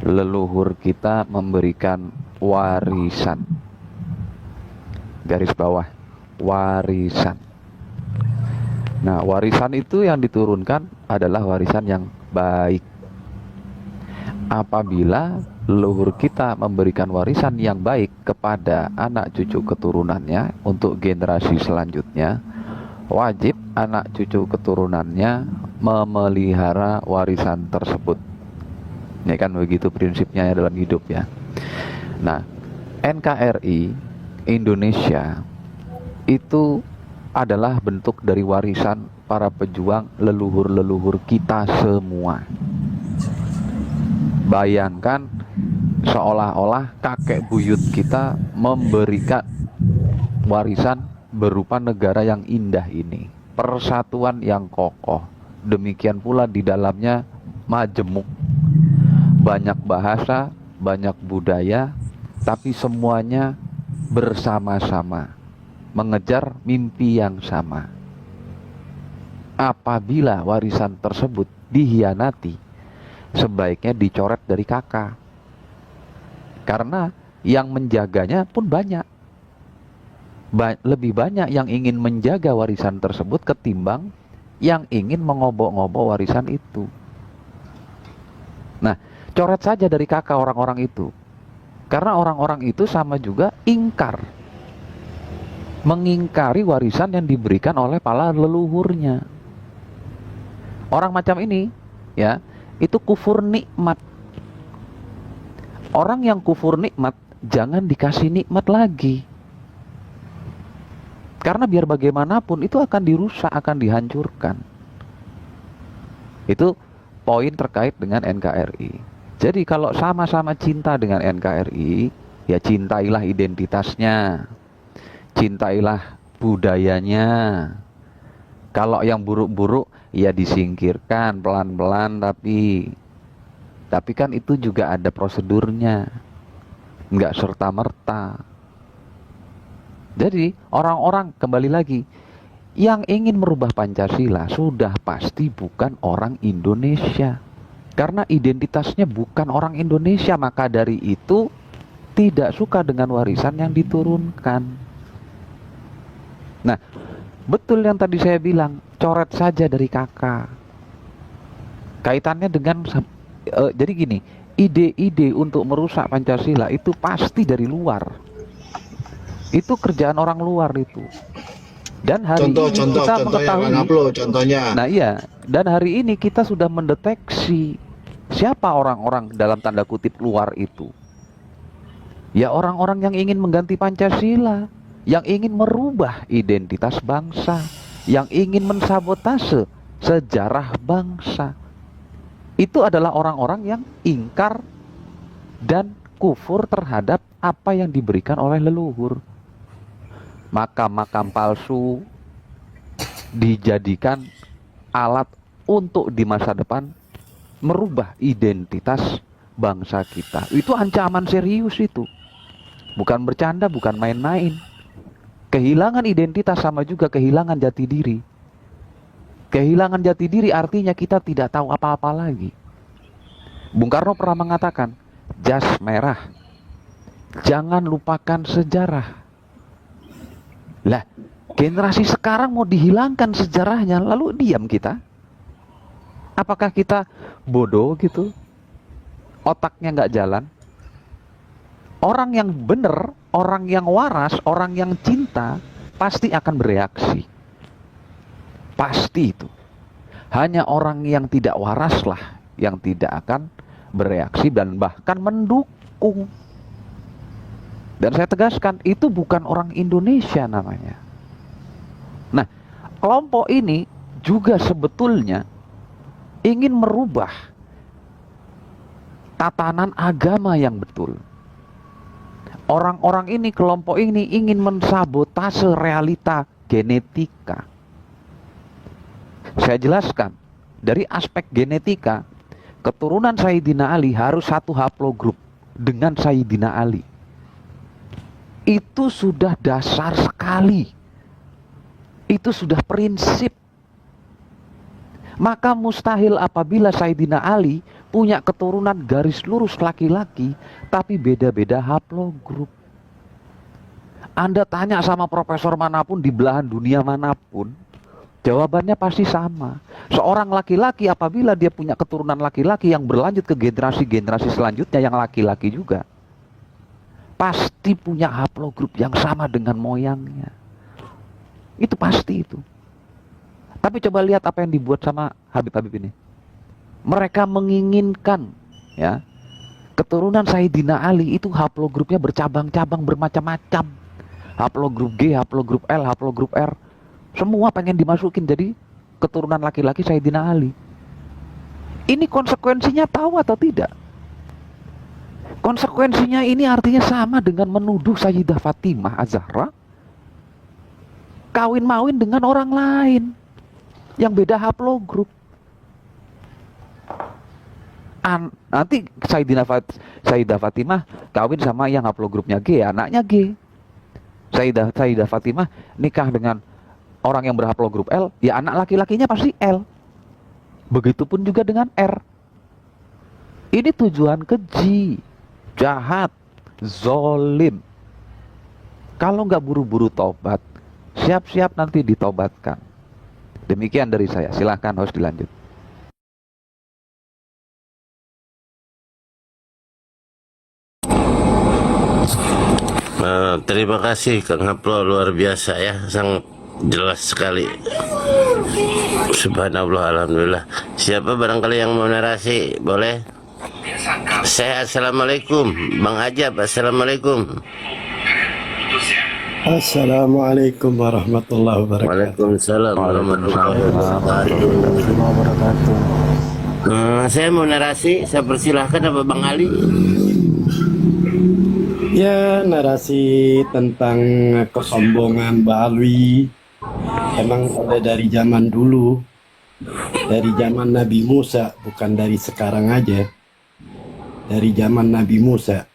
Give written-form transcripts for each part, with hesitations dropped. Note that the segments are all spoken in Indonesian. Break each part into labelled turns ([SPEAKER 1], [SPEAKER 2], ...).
[SPEAKER 1] leluhur kita memberikan warisan. Garis bawah, warisan. Nah, warisan itu yang diturunkan adalah warisan yang baik. Apabila leluhur kita memberikan warisan yang baik kepada anak cucu keturunannya untuk generasi selanjutnya, wajib anak cucu keturunannya memelihara warisan tersebut. Ini kan begitu prinsipnya dalam hidup ya. Nah, NKRI Indonesia itu adalah bentuk dari warisan para pejuang leluhur-leluhur kita semua. Bayangkan seolah-olah kakek buyut kita memberikan warisan berupa negara yang indah ini, persatuan yang kokoh, demikian pula di dalamnya majemuk, banyak bahasa, banyak budaya, tapi semuanya bersama-sama mengejar mimpi yang sama. Apabila warisan tersebut dihianati, sebaiknya dicoret dari kakak, karena yang menjaganya pun banyak. Lebih banyak yang ingin menjaga warisan tersebut ketimbang yang ingin mengobok-ngobok warisan itu. Nah, coret saja dari kakak orang-orang itu, karena orang-orang itu sama juga ingkar, mengingkari warisan yang diberikan oleh para leluhurnya. Orang macam ini ya, itu kufur nikmat. Orang yang kufur nikmat jangan dikasih nikmat lagi, karena biar bagaimanapun itu akan dirusak, akan dihancurkan. Itu poin terkait dengan NKRI. Jadi kalau sama-sama cinta dengan NKRI, ya cintailah identitasnya, cintailah budayanya. Kalau yang buruk-buruk ya disingkirkan pelan-pelan, tapi kan itu juga ada prosedurnya, nggak serta-merta. Jadi orang-orang, kembali lagi, yang ingin merubah Pancasila sudah pasti bukan orang Indonesia, karena identitasnya bukan orang Indonesia. Maka dari itu tidak suka dengan warisan yang diturunkan. Nah, betul yang tadi saya bilang, coret saja dari kakak. Kaitannya dengan jadi gini, ide-ide untuk merusak Pancasila itu pasti dari luar. Itu kerjaan orang luar itu. Dan hari ini kita mengetahui contohnya. Nah iya, dan hari ini kita sudah mendeteksi siapa orang-orang dalam tanda kutip luar itu. Ya orang-orang yang ingin mengganti Pancasila, yang ingin merubah identitas bangsa, yang ingin mensabotase sejarah bangsa. Itu adalah orang-orang yang ingkar dan kufur terhadap apa yang diberikan oleh leluhur. Makam-makam palsu dijadikan alat untuk di masa depan merubah identitas bangsa kita. Itu ancaman serius itu. Bukan bercanda, bukan main-main. Kehilangan identitas sama juga kehilangan jati diri. Kehilangan jati diri artinya kita tidak tahu apa-apa lagi. Bung Karno pernah mengatakan, jas merah, jangan lupakan sejarah. Lah, generasi sekarang mau dihilangkan sejarahnya, lalu diam kita. Apakah kita bodoh gitu? Otaknya nggak jalan? Orang yang benar, orang yang waras, orang yang cinta pasti akan bereaksi. Pasti itu. Hanya orang yang tidak waras lah yang tidak akan bereaksi dan bahkan mendukung. Dan saya tegaskan, itu bukan orang Indonesia namanya. Nah, kelompok ini juga sebetulnya ingin merubah tatanan agama yang betul. Orang-orang ini, kelompok ini ingin mensabotase realita genetika. Saya jelaskan, dari aspek genetika, keturunan Sayyidina Ali harus satu haplogrup dengan Sayyidina Ali. Itu sudah dasar sekali. Itu sudah prinsip. Maka mustahil apabila Sayyidina Ali punya keturunan garis lurus laki-laki, tapi beda-beda haplogrup. Anda tanya sama profesor manapun di belahan dunia manapun, jawabannya pasti sama. Seorang laki-laki apabila dia punya keturunan laki-laki yang berlanjut ke generasi-generasi selanjutnya yang laki-laki juga, pasti punya haplogrup yang sama dengan moyangnya. Itu pasti itu. Tapi coba lihat apa yang dibuat sama Habib-Habib ini. Mereka menginginkan, ya, keturunan Sayyidina Ali itu haplogrupnya bercabang-cabang, bermacam-macam. Haplogrup G, haplogrup L, haplogrup R, semua pengen dimasukin jadi keturunan laki-laki Sayyidina Ali. Ini konsekuensinya tahu atau tidak? Konsekuensinya ini artinya sama dengan menuduh Sayyidah Fatimah Az-Zahra kawin-mawin dengan orang lain yang beda haplogrup. Nanti Sayyidah Fatimah kawin sama yang haplogrupnya G, anaknya G. Sayyidah Fatimah nikah dengan orang yang berhaplogrup L, ya anak laki-lakinya pasti L. Begitupun juga dengan R. Ini tujuan keji, jahat, zolim. Kalau nggak buru-buru tobat, siap-siap nanti ditobatkan. Demikian dari saya. Silahkan host dilanjut.
[SPEAKER 2] Terima kasih Kang Haplo, luar biasa ya, sangat jelas sekali. Subhanallah, alhamdulillah. Siapa barangkali yang mau narasi, boleh? Saya assalamualaikum, Bang Ajab, assalamualaikum.
[SPEAKER 3] Assalamualaikum warahmatullahi wabarakatuh.
[SPEAKER 2] Waalaikumsalam warahmatullahi wabarakatuh. Saya mau narasi, saya persilahkan apa Bang Ali?
[SPEAKER 3] Ya, narasi tentang kesombongan Mbak Alwi emang ada dari zaman dulu, dari zaman Nabi Musa, bukan dari sekarang aja. Dari zaman Nabi Musa,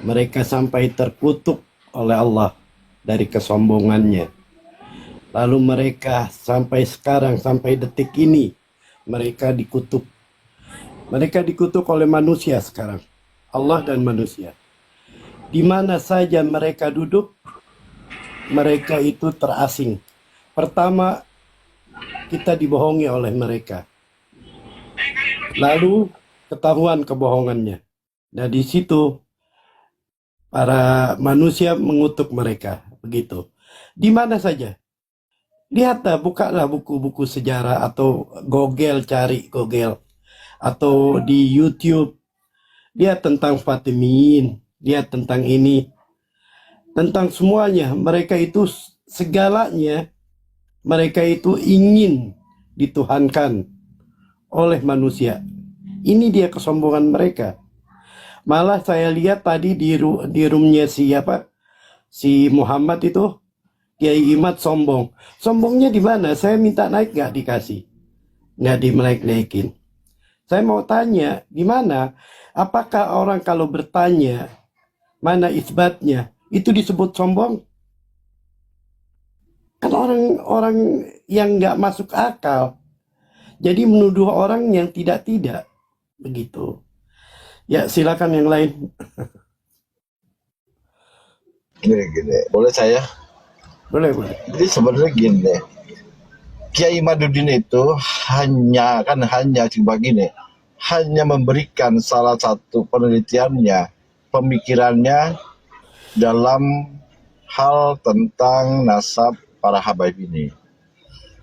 [SPEAKER 3] mereka sampai terkutuk oleh Allah dari kesombongannya. Lalu mereka sampai sekarang, sampai detik ini, mereka dikutuk. Mereka dikutuk oleh manusia sekarang, Allah dan manusia. Di mana saja mereka duduk, mereka itu terasing. Pertama, kita dibohongi oleh mereka. Lalu ketahuan kebohongannya. Nah, di situ para manusia mengutuk mereka. Begitu. Di mana saja. Lihatlah, bukalah buku-buku sejarah atau cari Google. Atau di YouTube. Lihat tentang Fatimin. Lihat tentang ini, tentang semuanya. Mereka itu segalanya, mereka itu ingin dituhankan oleh manusia. Ini dia kesombongan mereka. Malah saya lihat tadi di roomnya siapa, si Muhammad itu, Kiai Imad sombong. Sombongnya di mana? Saya minta naik nggak dikasih, nggak dimelek-lekin. Saya mau tanya, di mana? Apakah orang kalau bertanya mana isbatnya, itu disebut sombong? Kan orang-orang yang nggak masuk akal. Jadi menuduh orang yang tidak-tidak. Begitu. Ya, silakan yang lain.
[SPEAKER 4] Gini. Boleh saya?
[SPEAKER 3] Boleh.
[SPEAKER 4] Jadi sebenarnya gini. Kiai Imaduddin itu hanya coba gini, hanya memberikan salah satu penelitiannya, pemikirannya dalam hal tentang nasab para habaib ini.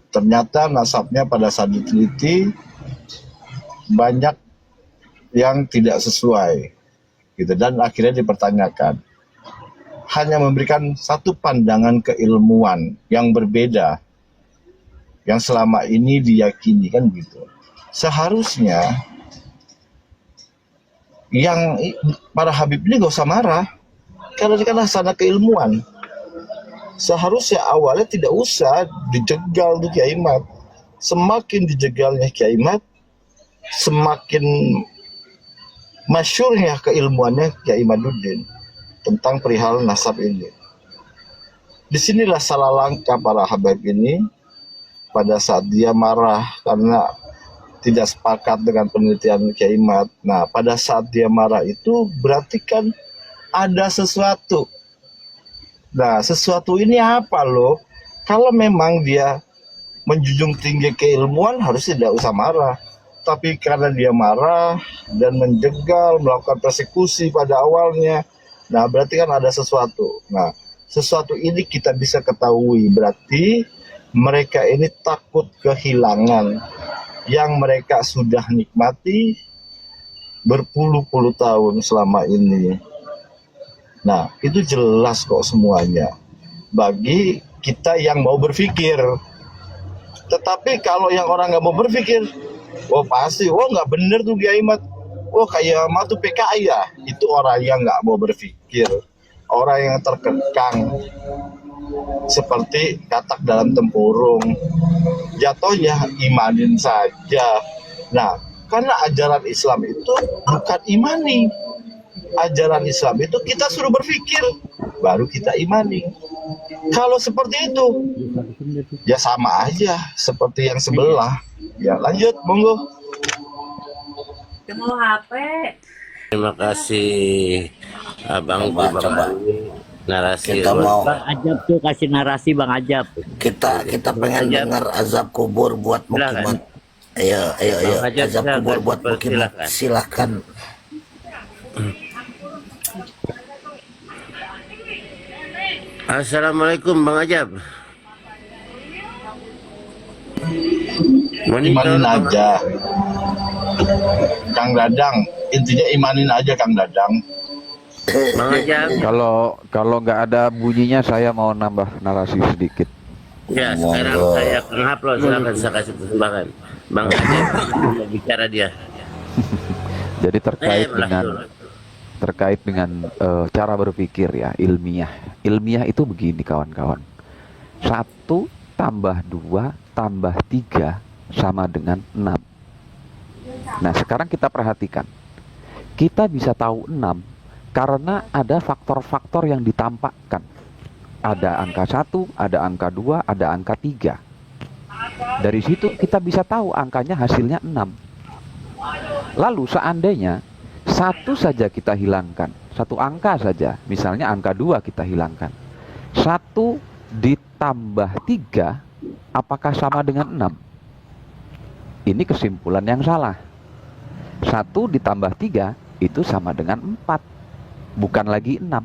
[SPEAKER 4] Ternyata nasabnya pada saat diteliti banyak yang tidak sesuai, gitu, dan akhirnya dipertanyakan. Hanya memberikan satu pandangan keilmuan yang berbeda, yang selama ini diyakini, kan gitu. Seharusnya yang para habib ini gak usah marah, karena ini kan hasanah keilmuan. Seharusnya awalnya tidak usah dijegal tuh Kiai Mat. Semakin dijegalnya Kiai Mat, semakin masyhurnya keilmuannya Kiai Imaduddin tentang perihal nasab ini. Disinilah salah langkah para habaib ini pada saat dia marah karena tidak sepakat dengan penelitian Kiai Mat. Nah, pada saat dia marah itu berarti kan ada sesuatu. Nah, sesuatu ini apa loh? Kalau memang dia menjunjung tinggi keilmuan harus tidak usah marah. Tapi karena dia marah dan menjegal, melakukan persekusi pada awalnya, nah berarti kan ada sesuatu. Nah, sesuatu ini kita bisa ketahui, berarti mereka ini takut kehilangan yang mereka sudah nikmati berpuluh-puluh tahun selama ini. Nah, itu jelas kok semuanya bagi kita yang mau berpikir. Tetapi kalau yang orang nggak mau berpikir, oh pasti, oh nggak bener tuh Kiai Mat. Oh kayak Mat tuh PKI ya. Itu orang yang nggak mau berpikir. Orang yang terkekang. Seperti katak dalam tempurung. Jatuhnya imanin saja. Nah, karena ajaran Islam itu bukan imani. Ajaran Islam itu kita suruh berpikir. Baru kita imani. Kalau seperti itu, ya sama aja seperti yang sebelah. Ya lanjut, monggo.
[SPEAKER 5] Mau HP.
[SPEAKER 2] Terima kasih Abang
[SPEAKER 6] Coba
[SPEAKER 2] narasi
[SPEAKER 6] kita mau
[SPEAKER 5] Bang Ajab tuh kasih narasi Bang Ajab.
[SPEAKER 6] kita pengen
[SPEAKER 2] Ajab.
[SPEAKER 6] dengar azab kubur buat
[SPEAKER 2] Silakan.
[SPEAKER 6] Mukimat. Ayo
[SPEAKER 2] Bang Ajab,
[SPEAKER 6] azab
[SPEAKER 2] silakan,
[SPEAKER 6] kubur buat Mukimat.
[SPEAKER 2] silakan.
[SPEAKER 6] Silakan.
[SPEAKER 2] Assalamualaikum Bang Ajab.
[SPEAKER 4] Imanin aja. Kang Dadang, intinya imanin aja Kang Dadang.
[SPEAKER 2] Bang Ajab.
[SPEAKER 1] Kalau nggak ada bunyinya, saya mau nambah narasi sedikit.
[SPEAKER 2] Ya, sekarang
[SPEAKER 6] Monggo.
[SPEAKER 2] saya upload, silakan saya kasih kesempatan. Bang Ajab mau bicara dia.
[SPEAKER 1] Jadi
[SPEAKER 2] malah turun.
[SPEAKER 1] terkait dengan cara berpikir ya, ilmiah. Ilmiah itu begini kawan-kawan. 1 tambah 2 tambah 3 sama dengan 6. Nah, sekarang kita perhatikan. Kita bisa tahu 6 karena ada faktor-faktor yang ditampakkan. Ada angka 1, ada angka 2, ada angka 3. Dari situ kita bisa tahu angkanya hasilnya 6. Lalu seandainya 1 saja kita hilangkan, 1 angka saja, misalnya angka 2 kita hilangkan. 1 ditambah 3, apakah sama dengan 6? Ini kesimpulan yang salah. 1 ditambah 3 itu sama dengan 4, bukan lagi 6.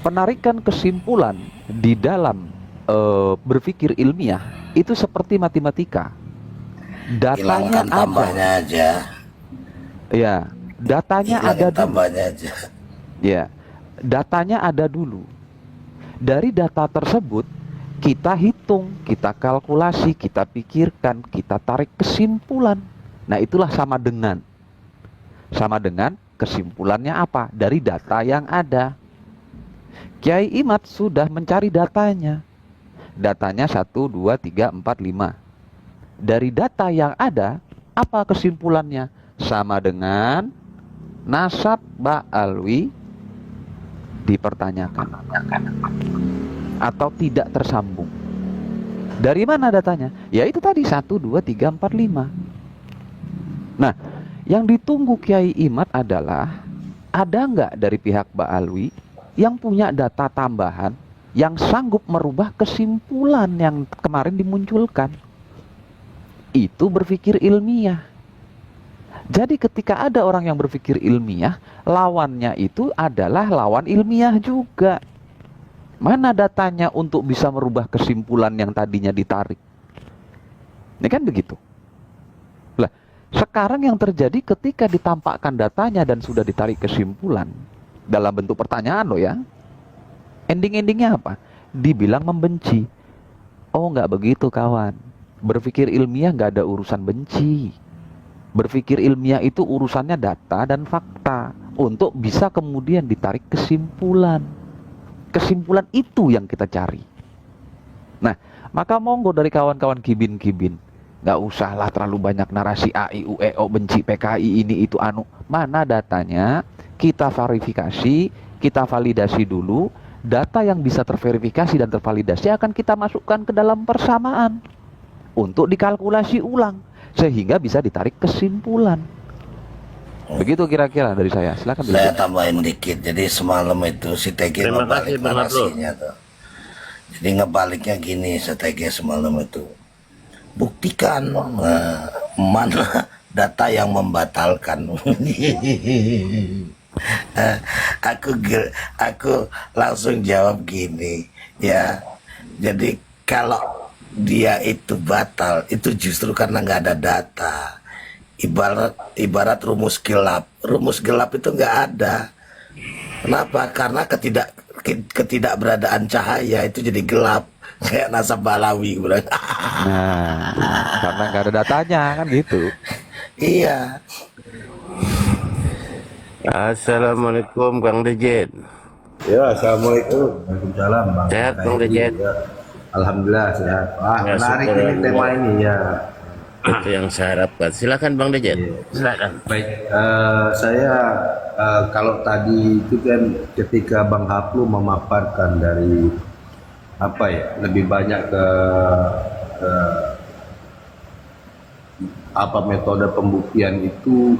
[SPEAKER 1] Penarikan kesimpulan di dalam berpikir ilmiah itu seperti matematika. Datanya
[SPEAKER 6] Hilangkan
[SPEAKER 1] ada.
[SPEAKER 6] tambahnya aja.
[SPEAKER 1] Ya, datanya ada
[SPEAKER 6] Hilangin
[SPEAKER 1] dulu.
[SPEAKER 6] tambahnya aja.
[SPEAKER 1] Ya, datanya ada dulu. Dari data tersebut, kita hitung, kita kalkulasi, kita pikirkan, kita tarik kesimpulan. Nah, itulah sama dengan. Sama dengan kesimpulannya apa? Dari data yang ada. Kiai Imad sudah mencari datanya. Datanya 1, 2, 3, 4, 5. Dari data yang ada, apa kesimpulannya? Sama dengan nasab ba'alwi dipertanyakan atau tidak tersambung. Dari mana datanya? Ya itu tadi 1, 2, 3, 4, 5. Nah, yang ditunggu Kiai Imad adalah ada nggak dari pihak ba'alwi yang punya data tambahan yang sanggup merubah kesimpulan yang kemarin dimunculkan. Itu berpikir ilmiah. Jadi ketika ada orang yang berpikir ilmiah, lawannya itu adalah lawan ilmiah juga. Mana datanya untuk bisa merubah kesimpulan yang tadinya ditarik? Ini kan begitu. Lah, sekarang yang terjadi ketika ditampakkan datanya dan sudah ditarik kesimpulan dalam bentuk pertanyaan loh ya. Ending-endingnya apa? Dibilang membenci. Oh, nggak begitu kawan. Berpikir ilmiah nggak ada urusan benci. Berpikir ilmiah itu urusannya data dan fakta untuk bisa kemudian ditarik kesimpulan. Kesimpulan itu yang kita cari. Nah, maka monggo dari kawan-kawan kibin-kibin. Nggak usahlah terlalu banyak narasi A, I, U, E, O, benci PKI ini itu anu. Mana datanya? Kita verifikasi, kita validasi dulu. Data yang bisa terverifikasi dan tervalidasi akan kita masukkan ke dalam persamaan untuk dikalkulasi ulang. sehingga bisa ditarik kesimpulan. Begitu kira-kira dari saya. Silakan.
[SPEAKER 6] Saya tambahin dikit. Jadi semalam itu si TG
[SPEAKER 2] Terima
[SPEAKER 6] ngebalik
[SPEAKER 2] kasih, Bang Abdul.
[SPEAKER 6] narasinya tuh. Jadi ngebaliknya gini si TG semalam itu. Buktikan mana data yang membatalkan. Aku langsung jawab gini ya. Jadi kalau dia itu batal itu justru karena nggak ada data. Ibarat rumus gelap itu nggak ada. Kenapa? Karena ketidakberadaan cahaya itu jadi gelap, kayak nasab Balawi.
[SPEAKER 1] Nah, karena nggak ada datanya kan gitu.
[SPEAKER 6] Iya.
[SPEAKER 2] Assalamualaikum Kang Dejet.
[SPEAKER 7] Ya, assalamualaikum. Waalaikumsalam, Bang.
[SPEAKER 2] Sehat, Bang Dejet?
[SPEAKER 7] Ya, alhamdulillah sehat.
[SPEAKER 2] Ya,
[SPEAKER 7] Menarik
[SPEAKER 2] syukur
[SPEAKER 7] ini tema
[SPEAKER 2] Allah.
[SPEAKER 7] ini ya.
[SPEAKER 2] Itu yang saya harapkan. Silakan Bang Dejet. Silakan.
[SPEAKER 7] Baik, saya kalau tadi itu kan ketika Bang Haplu memaparkan dari apa ya, lebih banyak ke apa metode pembuktian itu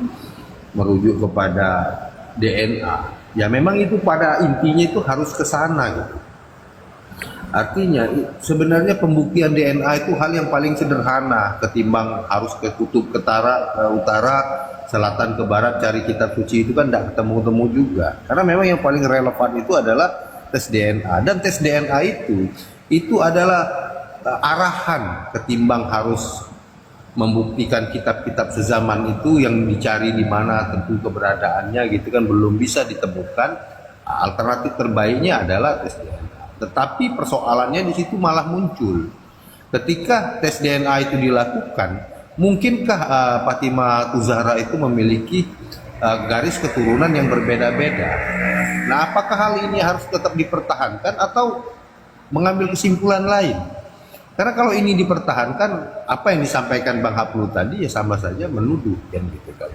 [SPEAKER 7] merujuk kepada DNA. Ya memang itu pada intinya itu harus ke sana gitu. Artinya sebenarnya pembuktian DNA itu hal yang paling sederhana ketimbang harus ke kutub utara, selatan ke barat cari kitab suci itu kan tidak ketemu-temu juga. Karena memang yang paling relevan itu adalah tes DNA, dan tes DNA itu adalah arahan ketimbang harus membuktikan kitab-kitab sezaman itu yang dicari di mana tentu keberadaannya gitu kan belum bisa ditemukan. Alternatif terbaiknya adalah tes DNA. Tetapi persoalannya di situ malah muncul. Ketika tes DNA itu dilakukan, mungkinkah Fatimah Zahra itu memiliki garis keturunan yang berbeda-beda? Nah, apakah hal ini harus tetap dipertahankan atau mengambil kesimpulan lain? Karena kalau ini dipertahankan, apa yang disampaikan Bang Haplu tadi ya sama saja menuduh kan gitu kan.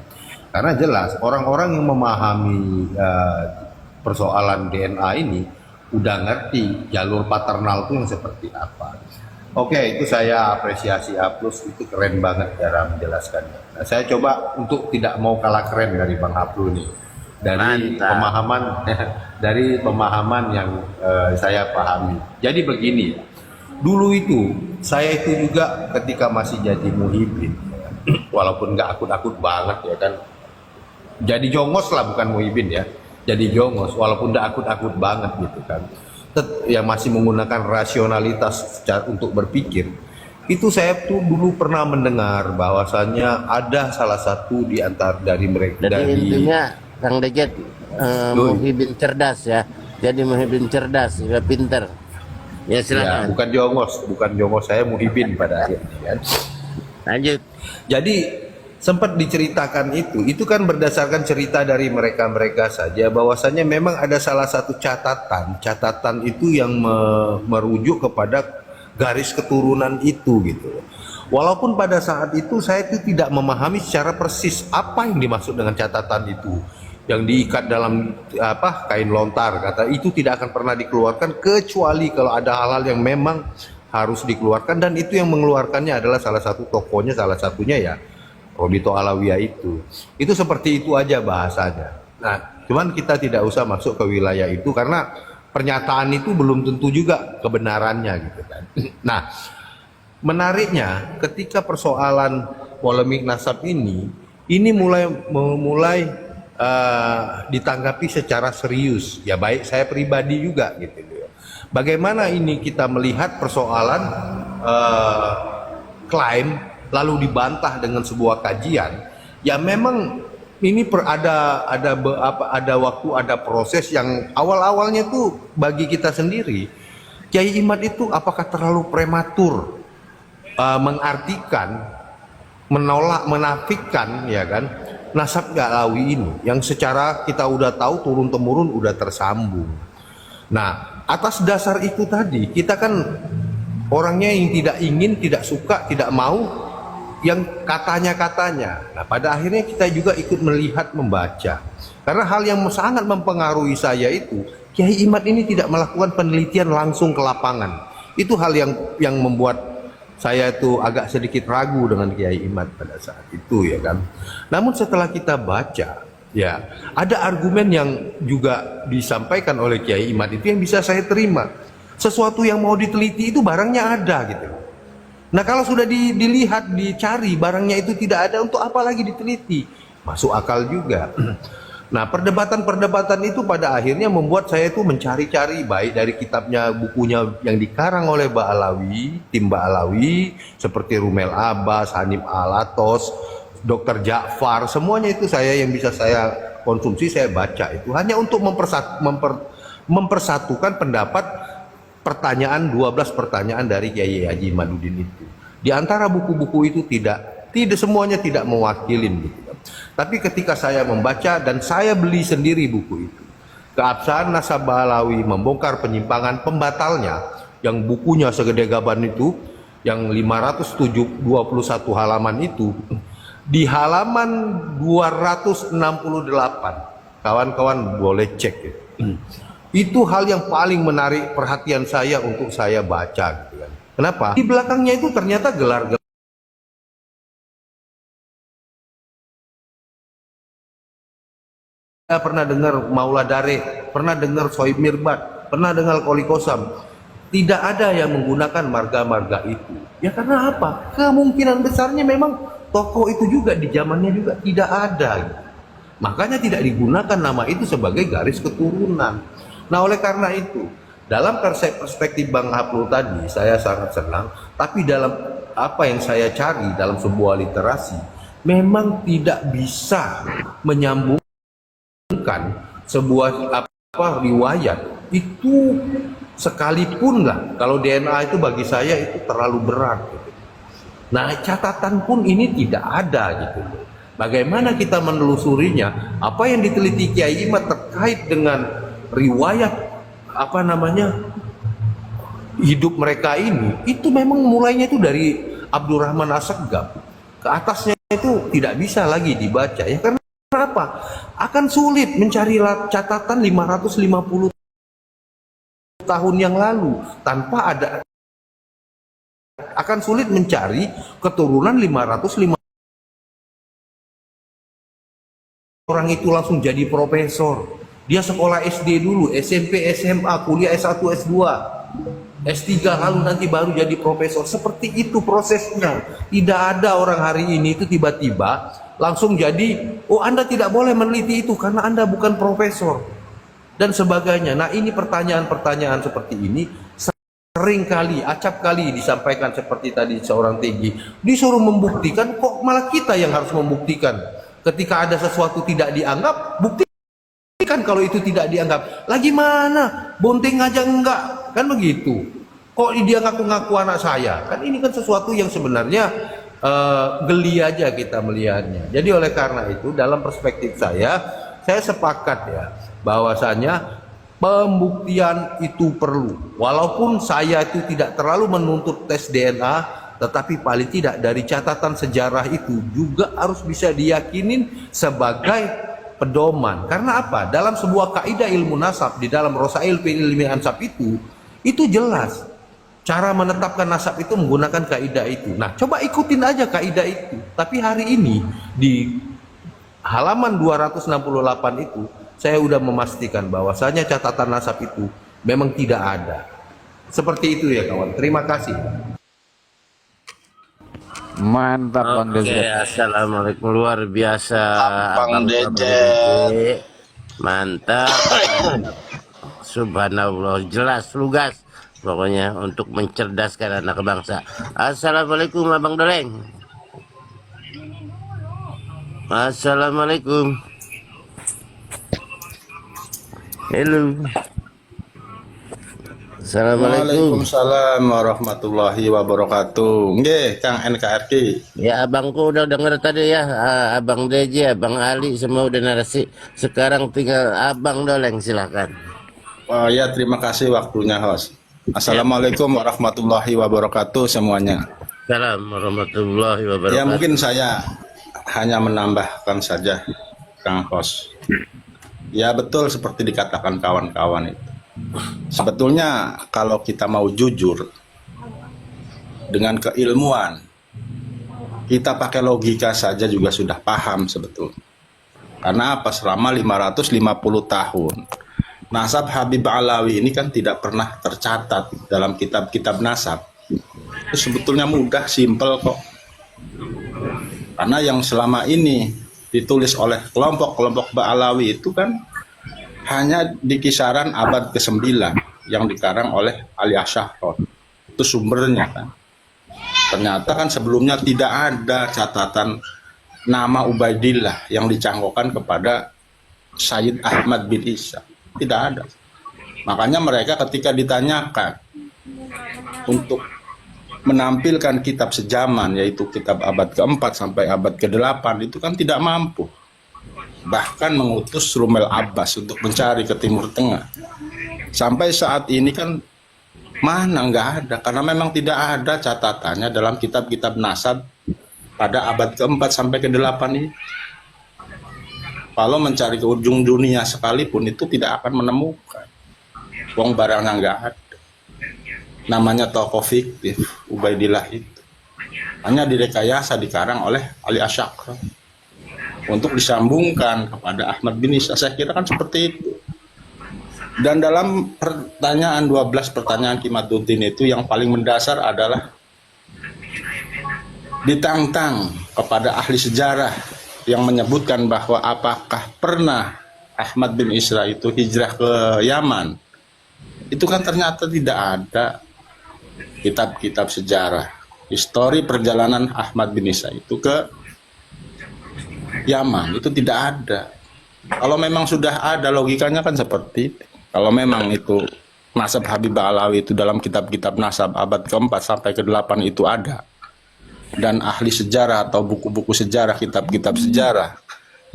[SPEAKER 7] Karena jelas orang-orang yang memahami persoalan DNA ini udah ngerti jalur paternal itu yang seperti apa. Oke, itu saya apresiasi Haplus, itu keren banget cara menjelaskannya. Nah, saya coba untuk tidak mau kalah keren dari Bang Haplu nih. Dari
[SPEAKER 2] Mantap.
[SPEAKER 7] pemahaman dari pemahaman yang saya pahami. Jadi begini, dulu itu saya itu juga ketika masih jadi muhibin, walaupun nggak akut-akut banget ya kan. Jadi jongos lah, bukan muhibin ya. Jadi jongos walaupun tidak akut-akut banget gitu kan, yang masih menggunakan rasionalitas untuk berpikir. Itu saya tuh dulu pernah mendengar bahwasannya ada salah satu di antara dari mereka.
[SPEAKER 2] Jadi intinya Kang Dejet muhibin cerdas ya. Jadi muhibin cerdas, ya pinter. Ya
[SPEAKER 7] ya,
[SPEAKER 2] silakan.
[SPEAKER 7] bukan jongos saya muhibin pada akhirnya kan.
[SPEAKER 2] Lanjut.
[SPEAKER 7] Jadi sempat diceritakan itu kan berdasarkan cerita dari mereka saja, bahwasannya memang ada salah satu catatan itu yang merujuk kepada garis keturunan itu gitu. Walaupun pada saat itu saya itu tidak memahami secara persis apa yang dimaksud dengan catatan itu yang diikat dalam kain lontar, kata itu tidak akan pernah dikeluarkan kecuali kalau ada hal-hal yang memang harus dikeluarkan, dan itu yang mengeluarkannya adalah salah satu tokohnya, salah satunya ya Rodito Alawiyah itu seperti itu aja bahasanya. Nah, cuman kita tidak usah masuk ke wilayah itu karena pernyataan itu belum tentu juga kebenarannya gitu kan. Nah, menariknya ketika persoalan polemik nasab ini mulai ditanggapi secara serius. Ya baik saya pribadi juga gitu. Bagaimana ini kita melihat persoalan klaim lalu dibantah dengan sebuah kajian, ya memang ini ada waktu, ada proses yang awalnya tuh bagi kita sendiri, Kiai Imad itu apakah terlalu prematur mengartikan, menolak, menafikan ya kan nasab Galawi ini yang secara kita udah tahu turun temurun udah tersambung. Nah, atas dasar itu tadi kita kan orangnya yang tidak ingin, tidak suka, tidak mau yang katanya. Nah, pada akhirnya kita juga ikut melihat, membaca. Karena hal yang sangat mempengaruhi saya itu, Kiai Imad ini tidak melakukan penelitian langsung ke lapangan. Itu hal yang membuat saya itu agak sedikit ragu dengan Kiai Imad pada saat itu ya kan. Namun setelah kita baca, ya ada argumen yang juga disampaikan oleh Kiai Imad itu yang bisa saya terima. Sesuatu yang mau diteliti itu barangnya ada gitu. Nah kalau sudah dilihat, dicari barangnya itu tidak ada, untuk apa lagi diteliti? Masuk akal juga. Nah perdebatan-perdebatan itu pada akhirnya membuat saya itu mencari-cari, baik dari kitabnya, bukunya yang dikarang oleh Ba'alawi, tim Ba'alawi, seperti Rumel Abbas, Hanif Alatos, Dr. Ja'far, semuanya itu yang bisa saya konsumsi, saya baca itu hanya untuk mempersatukan pendapat pertanyaan, 12 pertanyaan dari Kiai Haji Imaduddin itu. Di antara buku-buku itu tidak semuanya tidak mewakilin gitu. Tapi ketika saya membaca dan saya beli sendiri buku itu, Keabsahan Nasab Ba'alawi Membongkar Penyimpangan Pembatalnya, yang bukunya segede gaban itu, yang 521 halaman itu, di halaman 268, kawan-kawan boleh cek itu. Itu hal yang paling menarik perhatian saya untuk saya baca gitu kan. Kenapa? Di belakangnya itu ternyata gelar-gelar. Saya pernah dengar Maula Dare, pernah dengar Sohib Mirbat, pernah dengar Qoli Qosam. Tidak ada yang menggunakan marga-marga itu. Ya karena apa? Kemungkinan besarnya memang tokoh itu juga di zamannya juga tidak ada. Makanya tidak digunakan nama itu sebagai garis keturunan. Nah oleh karena itu, dalam perspektif Bang Haplu tadi, saya sangat senang. Tapi dalam apa yang saya cari dalam sebuah literasi, memang tidak bisa menyambung sebuah riwayat itu, sekalipun lah kalau DNA itu bagi saya itu terlalu berat gitu. Nah catatan pun ini tidak ada gitu. Bagaimana kita menelusurinya? Apa yang diteliti Kiai Imad terkait dengan riwayat hidup mereka ini, itu memang mulainya itu dari Abdurrahman Assegaf ke atasnya itu tidak bisa lagi dibaca ya, karena apa? Akan sulit mencari catatan 550 tahun yang lalu tanpa ada, akan sulit mencari keturunan 550 orang itu langsung jadi profesor. Dia sekolah SD dulu, SMP, SMA, kuliah S1, S2, S3, lalu nanti baru jadi profesor. Seperti itu prosesnya. Tidak ada orang hari ini itu tiba-tiba langsung jadi, oh Anda tidak boleh meneliti itu karena Anda bukan profesor dan sebagainya. Nah ini pertanyaan-pertanyaan seperti ini sering kali, acap kali disampaikan seperti tadi seorang Tegi, disuruh membuktikan, kok malah kita yang harus membuktikan. Ketika ada sesuatu tidak dianggap, buktikan kalau itu tidak dianggap. Lagi mana? Bonting aja enggak, kan begitu. Kok dia ngaku-ngaku anak saya? Kan ini kan sesuatu yang sebenarnya geli aja kita melihatnya. Jadi oleh karena itu dalam perspektif saya sepakat ya bahwasanya pembuktian itu perlu. Walaupun saya itu tidak terlalu menuntut tes DNA, tetapi paling tidak dari catatan sejarah itu juga harus bisa diyakinin sebagai pedoman. Karena apa? Dalam sebuah kaidah ilmu nasab di dalam Rosail fi Ilmi Ansab itu jelas. Cara menetapkan nasab itu menggunakan kaidah itu. Nah, coba ikutin aja kaidah itu. Tapi hari ini di halaman 268 itu saya sudah memastikan bahwasanya catatan nasab itu memang tidak ada. Seperti itu ya kawan. Terima kasih.
[SPEAKER 1] Mantap Bang
[SPEAKER 2] Oke,
[SPEAKER 1] Dede.
[SPEAKER 2] assalamualaikum, luar biasa
[SPEAKER 4] Bang Dede.
[SPEAKER 2] Mantap. Subhanallah, jelas lugas pokoknya untuk mencerdaskan anak bangsa. Assalamualaikum Abang Doleng. Assalamualaikum. Halo. Assalamualaikum.
[SPEAKER 8] Waalaikumsalam warahmatullahi wabarakatuh. Nggih, Kang NKRI.
[SPEAKER 2] Ya abangku udah denger tadi ya, Abang DJ, Abang Ali semua udah narasi. Sekarang tinggal Abang Doleng, silakan.
[SPEAKER 8] Oh ya, terima kasih waktunya, host. Assalamualaikum warahmatullahi wabarakatuh semuanya.
[SPEAKER 2] Salam warahmatullahi wabarakatuh.
[SPEAKER 8] Ya mungkin saya hanya menambahkan saja, Kang host. Ya betul seperti dikatakan kawan-kawan itu. Sebetulnya kalau kita mau jujur dengan keilmuan. Kita pakai logika saja juga sudah paham sebetulnya. Karena apa? Selama 550 tahun nasab Habib Alawi ini kan tidak pernah tercatat dalam kitab-kitab nasab. Itu sebetulnya mudah, simpel kok. Karena yang selama ini ditulis oleh kelompok-kelompok Ba'alawi itu kan hanya di kisaran abad ke-9 yang dikarang oleh Ali Asy'ari. Itu sumbernya kan. Ternyata kan sebelumnya tidak ada catatan nama Ubaidillah yang dicangkokkan kepada Sayyid Ahmad bin Isa. Tidak ada. Makanya mereka ketika ditanyakan untuk menampilkan kitab sejaman, yaitu kitab abad ke-4 sampai abad ke-8, itu kan tidak mampu. Bahkan mengutus Rumel Abbas untuk mencari ke Timur Tengah. Sampai saat ini kan mana nggak ada, karena memang tidak ada catatannya dalam kitab-kitab nasab pada abad ke-4 sampai ke-8 ini. Kalau mencari ke ujung dunia sekalipun itu tidak akan menemukan. Wong barangnya nggak ada. Namanya tokoh fiktif, Ubaidillah itu. Hanya direkayasa dikarang oleh Ali Asy'ari untuk disambungkan kepada Ahmad bin Isa. Saya kira kan seperti itu. Dan dalam pertanyaan 12 pertanyaan Kimaduddin itu yang paling mendasar adalah ditantang kepada ahli sejarah yang menyebutkan bahwa apakah pernah Ahmad bin Isa itu hijrah ke Yaman. Itu kan ternyata tidak ada kitab-kitab sejarah histori perjalanan Ahmad bin Isa itu ke Yaman, itu tidak ada. Kalau memang sudah ada, logikanya kan seperti itu. Kalau memang itu nasab Habib Alawi itu dalam kitab-kitab nasab abad ke-4 sampai ke-8 itu ada, dan ahli sejarah atau buku-buku sejarah, kitab-kitab sejarah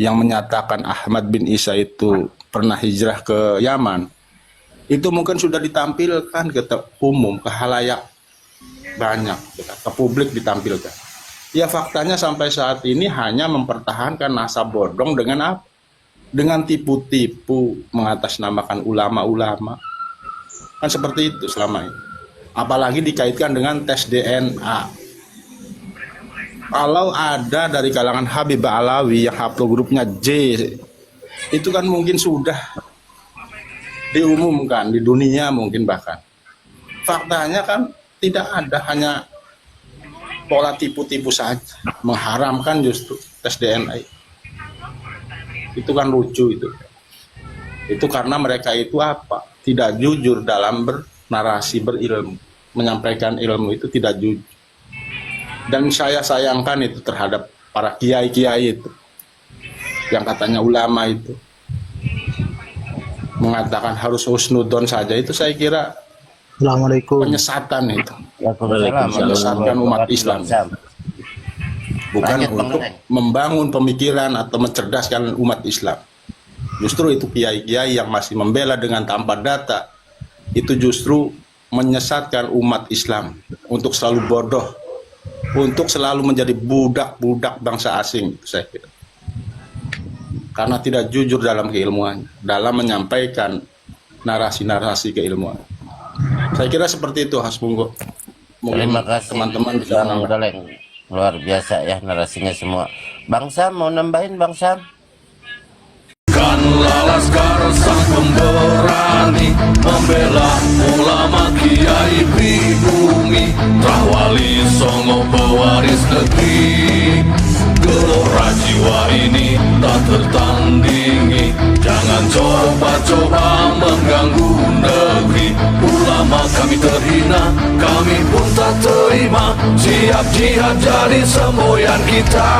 [SPEAKER 8] yang menyatakan Ahmad bin Isa itu pernah hijrah ke Yaman, itu mungkin sudah ditampilkan ke umum, ke halayak banyak, ke publik ditampilkan. Ya faktanya sampai saat ini hanya mempertahankan nasab bodong dengan apa? Dengan tipu-tipu mengatasnamakan ulama-ulama. Kan seperti itu selama ini. Apalagi dikaitkan dengan tes DNA. Kalau ada dari kalangan Habib Alawi yang haplogrupnya J, itu kan mungkin sudah diumumkan di dunia mungkin bahkan. Faktanya kan tidak ada, hanya pola tipu-tipu saja, mengharamkan justru tes DNA. Itu kan lucu itu. Itu karena mereka itu apa? Tidak jujur dalam bernarasi, berilmu, menyampaikan ilmu itu tidak jujur. Dan saya sayangkan itu terhadap para kiai-kiai itu yang katanya ulama itu mengatakan harus husnudon saja, itu saya kira penyesatan itu. Menyesatkan umat Islam. Bukan untuk membangun pemikiran atau mencerdaskan umat Islam. Justru itu kiai-kiai yang masih membela dengan tanpa data, itu justru menyesatkan umat Islam untuk selalu bodoh, untuk selalu menjadi budak-budak bangsa asing, saya kira. Karena tidak jujur dalam keilmuan, dalam menyampaikan narasi-narasi keilmuan. Saya kira seperti itu, Mas Munggo.
[SPEAKER 2] Terima kasih
[SPEAKER 8] teman-teman bisa
[SPEAKER 2] Bang Doleng. Luar biasa ya narasinya semua. Bang Sam mau nambahin, Bang Sam?
[SPEAKER 9] Kanlah laskar sang pemberani, membela ulama kiai pribumi, Rahwali Songo pewaris negeri. Gelora jiwa ini tak tertandingi, jangan coba-coba mengganggu negeri. Ulama kami terhina, kami pun tak terima, siap jihad jadi semboyan kita.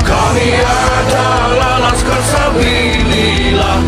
[SPEAKER 9] Kami adalah laskar Sabilillah,